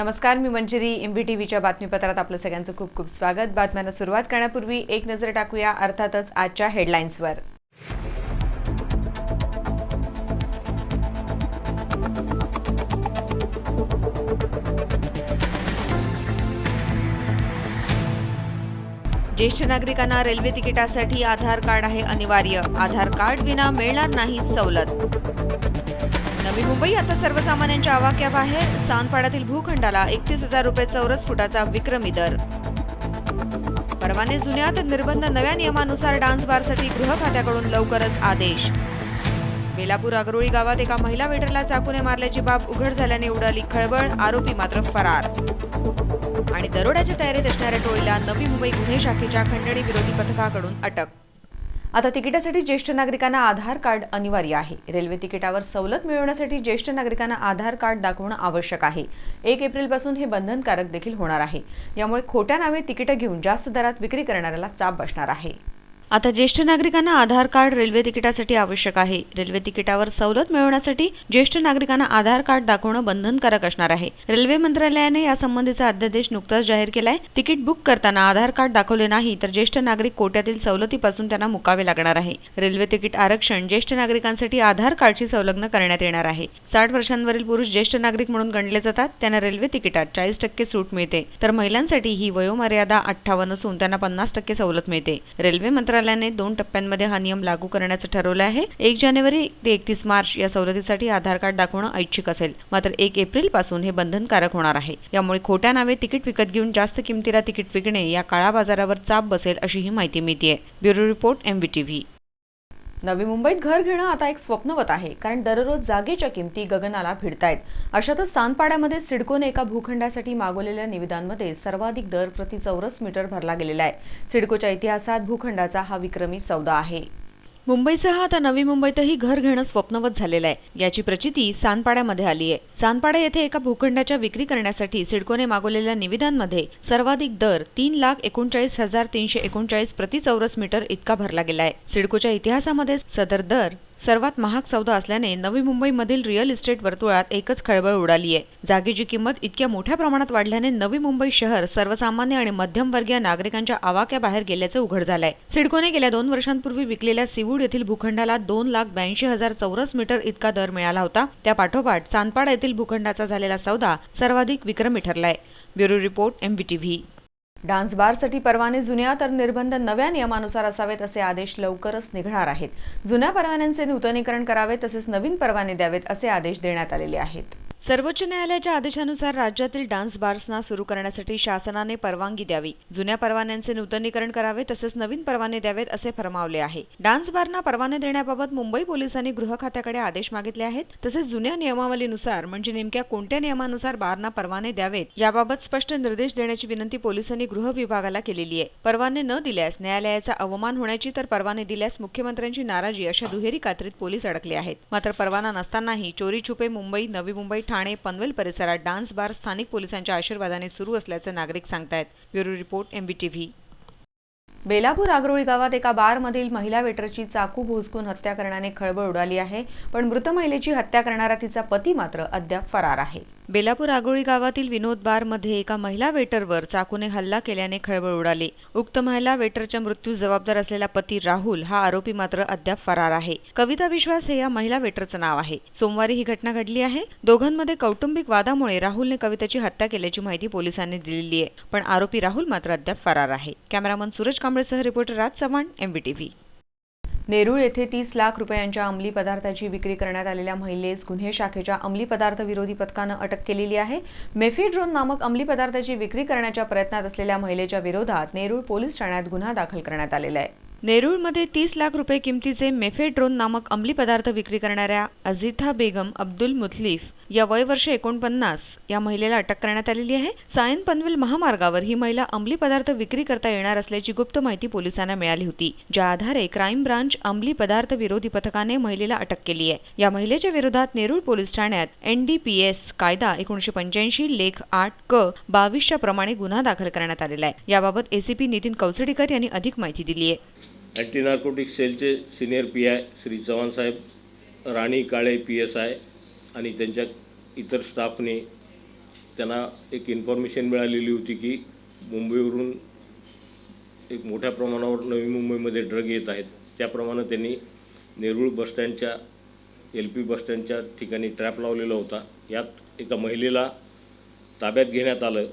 नमस्कार, मी मंजिरी. MVTVच्या बातमीपत्रात आपलं सगळ्यांचं खूप खूप स्वागत. बातम्यांना सुरुवात करण्यापूर्वी एक नजर टाकूया अर्थातच आजच्या हेडलाईन्सवर. ज्येष्ठ नागरिकांना रेल्वे तिकिटासाठी आधार कार्ड आहे अनिवार्य. आधार कार्ड विना मिळणार नाही सवलत. नवी मुंबई आता सर्वसामान्यांच्या आवाक्याबाहेर. सानपाड्यातील भूखंडाला 31,000 रुपये चौरस फुटाचा विक्रमी दर. परवाने जुन्या तर निर्बंध नव्या नियमानुसार डान्स बारसाठी गृह खात्याकडून लवकरच आदेश. बेलापूर आगरोळी गावात एका महिला वेटरला चाकूने मारल्याची बाब उघड झाल्याने उडाली खळबळ. आरोपी मात्र फरार. आणि दरोड्याच्या तयारीत असणाऱ्या टोळीला नवी मुंबई गुन्हे शाखेच्या खंडणी विरोधी पथकाकडून अटक. आता तिकिटासाठी ज्येष्ठ नागरिकांना आधार कार्ड अनिवार्य आहे. रेल्वे तिकिटावर सवलत मिळवण्यासाठी ज्येष्ठ नागरिकांना आधार कार्ड दाखवणं आवश्यक आहे. 1 एप्रिलपासून हे बंधनकारक देखील होणार आहे. यामुळे खोट्या नावे तिकीटं घेऊन जास्त दरात विक्री करणाऱ्याला चाप बसणार आहे. आता ज्येष्ठ नागरिकांना आधार कार्ड रेल्वे तिकिटासाठी आवश्यक आहे. रेल्वे तिकिटावर सवलत मिळवण्यासाठी ज्येष्ठ नागरिकांना आधार कार्ड दाखवणं बंधनकारक असणार आहे. रेल्वे मंत्रालयाने यासंबंधीचा अध्यादेश नुकताच जाहीर केलाय. तिकीट बुक करताना आधार कार्ड दाखवले नाही तर ज्येष्ठ नागरिक कोट्यातील सवलतीपासून त्यांना मुकावे लागणार आहे. रेल्वे तिकीट आरक्षण ज्येष्ठ नागरिकांसाठी आधार कार्डशी संलग्न करण्यात येणार आहे. 60 वर्षांवरील पुरुष ज्येष्ठ नागरिक म्हणून गणले जातात. त्यांना रेल्वे तिकिटात 40% सूट मिळते, तर महिलांसाठी ही वयोमर्यादा 58 असून त्यांना 50% सवलत मिळते. रेल्वे मंत्रालयाने 2 टप्प्यांमध्ये हा नियम लागू करण्याचं ठरवलं आहे. 1 जानेवारी ते 31 मार्च या सवलतीसाठी आधार कार्ड दाखवणं ऐच्छिक असेल, मात्र 1 एप्रिल पासून हे बंधनकारक होणार आहे. यामुळे खोट्या नावे तिकीट विकत घेऊन जास्त किमतीला तिकीट विकणे या काळा बाजारावर चाप बसेल अशी ही माहिती मिळतेय. Bureau report, MVTV. नवी मुंबईत घर घेणं आता एक स्वप्नवत आहे, कारण दररोज जागेच्या किमती गगनाला भिडतायत. अशातच सानपाड्यामध्ये सिडकोने एका भूखंडासाठी मागवलेल्या निविदांमध्ये सर्वाधिक दर प्रति चौरस मीटर भरला गेलेला आहे. सिडकोच्या इतिहासात भूखंडाचा हा विक्रमी सौदा आहे. मुंबईसह आता नवी मुंबईतही घर घेणं स्वप्नवत झालेलं आहे. याची प्रचिती सानपाड्यामध्ये आली आहे. सानपाडा येथे एका भूखंडाच्या विक्री करण्यासाठी सिडकोने मागवलेल्या निविदांमध्ये सर्वाधिक दर 3,39,339 प्रति चौरस मीटर इतका भरला गेला आहे. सिडकोच्या इतिहासामध्ये सदर दर सर्वात महाग सौदा असल्याने नवी मुंबईमधील रिअल इस्टेट वर्तुळात एकच खळबळ उडाली आहे. जागेची किंमत इतक्या मोठ्या प्रमाणात वाढल्याने नवी मुंबई शहर सर्वसामान्य आणि मध्यमवर्गीय नागरिकांच्या आवाक्याबाहेर गेल्याचं उघड झालंय. सिडकोने गेल्या 2 वर्षांपूर्वी विकलेल्या सीवूड येथील भूखंडाला 2,82,000 चौरस मीटर इतका दर मिळाला होता. त्या पाठोपाठ सानपाडा येथील भूखंडाचा झालेला सौदा सर्वाधिक विक्रमी ठरलाय. Bureau report, MVTV. डान्स बारसाठी परवाने जुन्या तर निर्बंध नव्या नियमानुसार असावेत असे आदेश लवकरच निघणार आहेत. जुन्या परवान्यांचे नूतनीकरण करावे तसेच नवीन परवाने द्यावेत असे आदेश देण्यात आलेले आहेत. सर्वोच्च न्यायालयाच्या आदेशानुसार राज्यातील डान्स बार्सना सुरू करण्यासाठी शासनाने परवानगी द्यावी. जुन्या परवान्यांचे नूतनीकरण करावे तसेच नवीन परवाने द्यावेत असे फरमावले आहे. डान्स बारना परवाने देण्याबाबत मुंबई पोलिसांनी गृह खात्याकडे आदेश मागितले आहेत. तसेच जुन्या नियमावलीनुसार म्हणजे नेमक्या कोणत्या नियमानुसार बारना परवाने द्यावेत याबाबत स्पष्ट निर्देश देण्याची विनंती पोलिसांनी गृह विभागाला केलेली आहे. परवाने न दिल्यास न्यायालयाचा अवमान होण्याची तर परवाने दिल्यास मुख्यमंत्र्यांची नाराजी अशा दुहेरी कात्रीत पोलीस अडकले आहेत. मात्र परवाना नसतानाही चोरी छुपे मुंबई, नवी मुंबई, ठाणे, पनवेल परिसरात डान्स बार स्थानिक पोलिसांच्या आशीर्वादाने सुरू असल्याचे नागरिक सांगतायत. Bureau report, MVTV. बेलापूर आगरोळी गावात एका बारमधील महिला वेटरची चाकू भोसकून हत्या करण्याने खळबळ उडाली आहे. पण मृत महिलेची हत्या करणारा तिचा पती मात्र अद्याप फरार आहे. बेलापूर आगरोळी गावातील विनोद बारमध्ये एका महिला वेटरवर चाकूने हल्ला केल्याने खळबळ उडाली. उक्त महिला वेटरच्या मृत्यूस जबाबदार असलेला पती राहुल हा आरोपी मात्र अद्याप फरार आहे. कविता विश्वास हे या महिला वेटरचं नाव आहे. सोमवारी ही घटना घडली आहे. दोघांमध्ये कौटुंबिक वादामुळे राहुलने कविताची हत्या केल्याची माहिती पोलिसांनी दिलेली आहे. पण आरोपी राहुल मात्र अद्याप फरार आहे. कॅमेरामन सूरज कांबळेसह रिपोर्टर राज चव्हाण, MVTV. नेरूळ येथे 30 लाख रुपयांच्या अंमली पदार्थाची विक्री करण्यात आलेल्या महिलेस गुन्हे शाखेच्या अंमली पदार्थ विरोधी पथकानं अटक केलेली आहे. मेफेड्रोन नामक अंमली पदार्थाची विक्री करण्याच्या प्रयत्नात असलेल्या महिलेच्या विरोधात नेरूळ पोलीस ठाण्यात गुन्हा दाखल करण्यात आलेला आहे. नेरूळमध्ये 30 लाख रुपये किमतीचे मेफेड्रोन नामक अंमली पदार्थ विक्री करणाऱ्या अझिथा बेगम अब्दुल मुतलिफ या वय वर्ष 49 या महिलेला अटक करण्यात आलेली आहे. सायन पनवेल महामार्गावर ही महिला अंमली पदार्थ विक्री करता येणार असल्याची गुप्त माहिती पोलिसांना मिळाली होती, ज्या आधारे क्राईम ब्रांच अंमली पदार्थ विरोधी पथकाने महिलेला अटक केली आहे. या महिलेच्या विरोधात नेरूळ पोलीस ठाण्यात NDPS कायदा 1985 लेख 8 क 22 प्रमाणे गुन्हा दाखल करण्यात आलेला आहे. याबाबत ACP नितीन कौसडीकर यांनी अधिक माहिती दिली आहे. अँटी नार्कोटिक्स सेलचे सिनियर PI श्री चव्हाण साहेब, राणी काळे PSI आणि त्यांच्या इतर स्टाफने त्यांना एक इन्फॉर्मेशन मिळालेली होती की मुंबईवरून एक मोठ्या प्रमाणावर नवी मुंबईमध्ये ड्रग येत आहेत. त्याप्रमाणे त्यांनी नेरूळ बसस्टँडच्या LP बसस्टँडच्या ठिकाणी ट्रॅप लावलेला होता. यात एका महिलेला ताब्यात घेण्यात आलं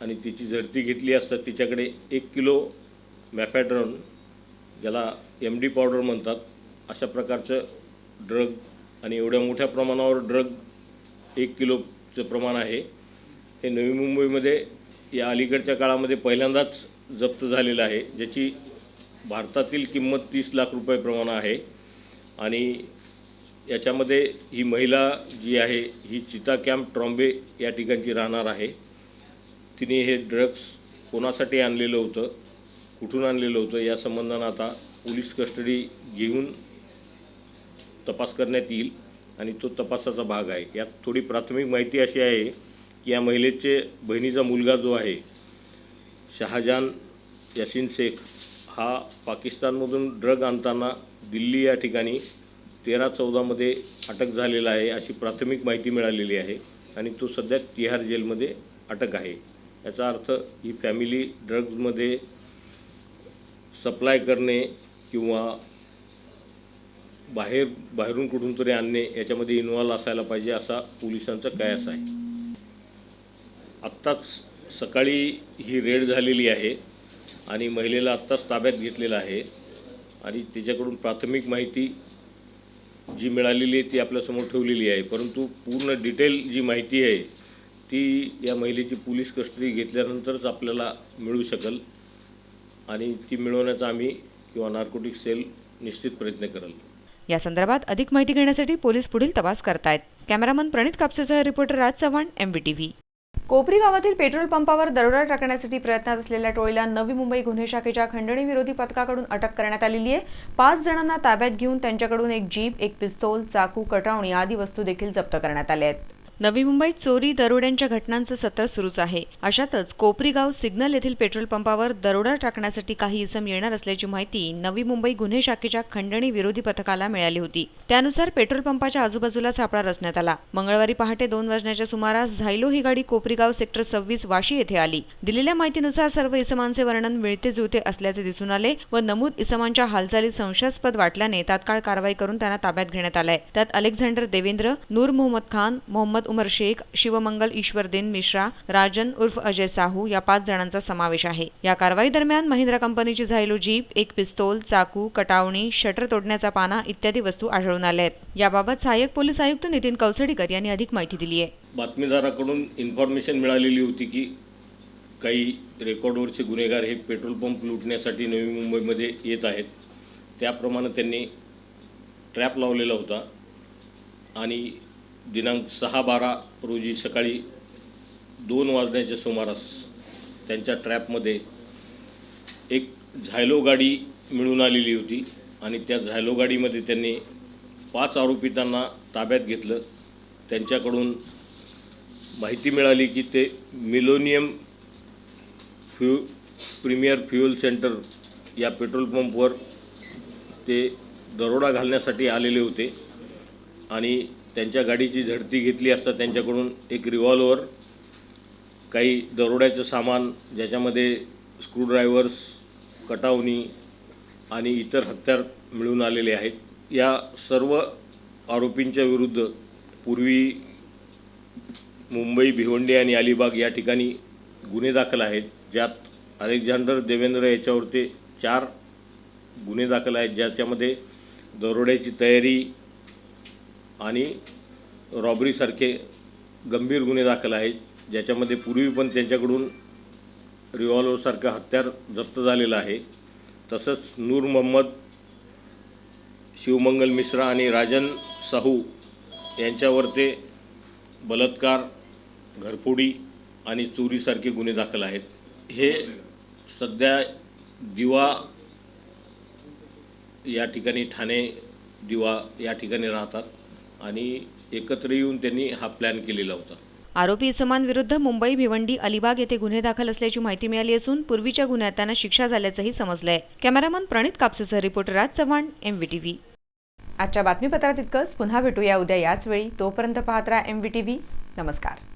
आणि तिची झडती घेतली असता तिच्याकडे 1 किलो मॅफॅड्रॉन, ज्याला MD पावडर म्हणतात, अशा प्रकारचं ड्रग आणि एवढ्या मोठ्या प्रमाणावर ड्रग 1 किलोचं प्रमाण आहे. हे नवी मुंबईमध्ये या अलीकडच्या काळामध्ये पहिल्यांदाच जप्त झालेलं आहे, ज्याची भारतातील किंमत 30 लाख रुपये प्रमाण आहे. आणि याच्यामध्ये ही महिला जी आहे ही चिता कॅम्प ट्रॉम्बे या ठिकाणची राहणार आहे. तिने हे ड्रग्स कोणासाठी आणलेलं होतं, कुठून आणलेलं होतं, या संबंधानं आता पोलीस कस्टडी घेऊन तपास करण्यात येईल आणि तो तपासाचा भाग आहे. यात थोडी प्राथमिक माहिती अशी आहे की या महिलेचे बहिणीचा मुलगा जो आहे शहाजान यासीन शेख हा पाकिस्तानमधून ड्रग आणताना दिल्ली या ठिकाणी 13-14 अटक झालेला आहे, अशी प्राथमिक माहिती मिळालेली आहे आणि तो सध्या तिहार जेलमध्ये अटक आहे. याचा अर्थ ही फॅमिली ड्रग्जमध्ये सप्लाय करणे किंवा बाहेरून कुठून तरी आणणे याच्यामध्ये इन्व्हॉल्व असायला पाहिजे, असा पोलिसांचा कयास आहे. आत्ताच सकाळी ही रेड झालेली आहे आणि महिलेला आत्ताच ताब्यात घेतलेलं आहे आणि तिच्याकडून प्राथमिक माहिती जी मिळालेली आहे ती आपल्यासमोर ठेवलेली आहे. परंतु पूर्ण डिटेल जी माहिती आहे ती या महिलेची पोलीस कस्टडी घेतल्यानंतरच आपल्याला मिळू शकेल आणि ती मिळवण्याचा आम्ही किंवा नार्कोटिक्स सेल निश्चित प्रयत्न करेल. या संदर्भात अधिक माहिती घेण्यासाठी पोलीस पुढील तपास करतायत. कॅमेरामन प्रणित कापसेसह रिपोर्टर राज चव्हाण, MVTV. कोपरी गावातील पेट्रोल पंपावर दरोडा टाकण्यासाठी प्रयत्नात असलेल्या टोळीला नवी मुंबई गुन्हे शाखेच्या खंडणी विरोधी पथकाकडून अटक करण्यात आलेली आहे. 5 जणांना ताब्यात घेऊन त्यांच्याकडून एक जीप, एक पिस्तूल, चाकू, कटावणी आदी वस्तू देखील जप्त करण्यात आल्या आहेत. नवी मुंबईत चोरी दरोड्यांच्या घटनांचं सत्र सुरूच आहे. अशातच कोपरी गाव सिग्नल येथील पेट्रोल पंपावर दरोडा टाकण्यासाठी काही इसम येणार असल्याची माहिती नवी मुंबई गुन्हे शाखेच्या खंडणी विरोधी पथकाला मिळाली होती. त्यानुसार पेट्रोल पंपाच्या आजूबाजूला सापळा रचण्यात आला. मंगळवारी पहाटे 2 वाजण्याच्या सुमारास झायलो ही गाडी कोपरी गाव सेक्टर 26 वाशी येथे आली. दिलेल्या माहितीनुसार सर्व इसमांचे वर्णन मिळते जुळते असल्याचे दिसून आले व नमूद इसमांच्या हालचाली संशयास्पद वाटल्याने तात्काळ कारवाई करून त्यांना ताब्यात घेण्यात आलाय. त्यात अलेक्झांडर देवेंद्र, नूर मोहम्मद खान, मोहम्मद उमर शेख, शिवमंगल ईश्वरदीन मिश्रा, राजन उर्फ अजय साहू या 5 जणांचा समावेश आहे. या कारवाई दरम्यान महिंद्रा कंपनीची झायलो जीप, एक पिस्तूल, चाकू, कटावणी, शटर तोडण्याचा पाना इत्यादी वस्तू आढळून आल्या आहेत. याबाबत सहाय्यक पोलीस आयुक्त नितीन कौसडीकर यांनी अधिक माहिती दिली आहे. बातमीदाराकडून इन्फॉर्मेशन मिळालेली होती की काही रेकॉर्डवरचे गुन्हेगार हे पेट्रोल पंप लुटण्यासाठी नवी मुंबईमध्ये येत आहेत. त्याप्रमाणे त्यांनी ट्रॅप लावलेला होता आणि दिनांक 6/12 रोजी सकाळी 2 वाजण्याच्या सुमारास त्यांच्या ट्रॅपमध्ये एक झायलो गाडी मिळून आलेली होती आणि त्या झायलो गाडीमध्ये त्यांनी 5 आरोपितांना ताब्यात घेतलं. त्यांच्याकडून माहिती मिळाली की ते मिलोनियम प्रीमियर फ्युएल सेंटर या पेट्रोल पंपवर ते दरोडा घालण्यासाठी आलेले होते आणि त्यांच्या गाडीची झडती घेतली असता त्यांच्याकडून एक रिव्हॉल्वर, काही दरोड्याचं सामान ज्याच्यामध्ये स्क्रूड्रायव्हर्स, कटावणी आणि इतर हत्यार मिळून आलेले आहेत. या सर्व आरोपींच्या विरुद्ध पूर्वी मुंबई, भिवंडी आणि अलिबाग या ठिकाणी गुन्हे दाखल आहेत, ज्यात अलेक्झांडर देवेंद्र याच्यावरती 4 गुन्हे दाखल आहेत, ज्याच्यामध्ये दरोड्याची तयारी आणि रॉबरीसारखे गंभीर गुन्हे दाखल आहेत, ज्याच्यामध्ये पूर्वी पण त्यांच्याकडून रिव्हॉल्वरसारखं हत्यार जप्त झालेलं आहे. तसंच नूर मोहम्मद, शिवमंगल मिश्रा आणि राजन साहू यांच्यावर ते बलात्कार, घरफोडी आणि चोरीसारखे गुन्हे दाखल आहेत. हे सध्या दिवा या ठिकाणी, ठाणे दिवा या ठिकाणी राहतात आणि एकत्र येऊन त्यांनी हा प्लॅन केलेला होता. आरोपी इसमांविरुद्ध मुंबई, भिवंडी, अलिबाग येथे गुन्हे दाखल असल्याची माहिती मिळाली असून पूर्वीच्या गुन्ह्यात त्यांना शिक्षा झाल्याचंही समजलंय. कॅमेरामन प्रणित कापसेसह रिपोर्टर राज चव्हाण, MVTV. आजच्या बातमीपत्रात इतकंच. पुन्हा भेटूया उद्या याच वेळी. तोपर्यंत पाहत राहा MVTV. नमस्कार.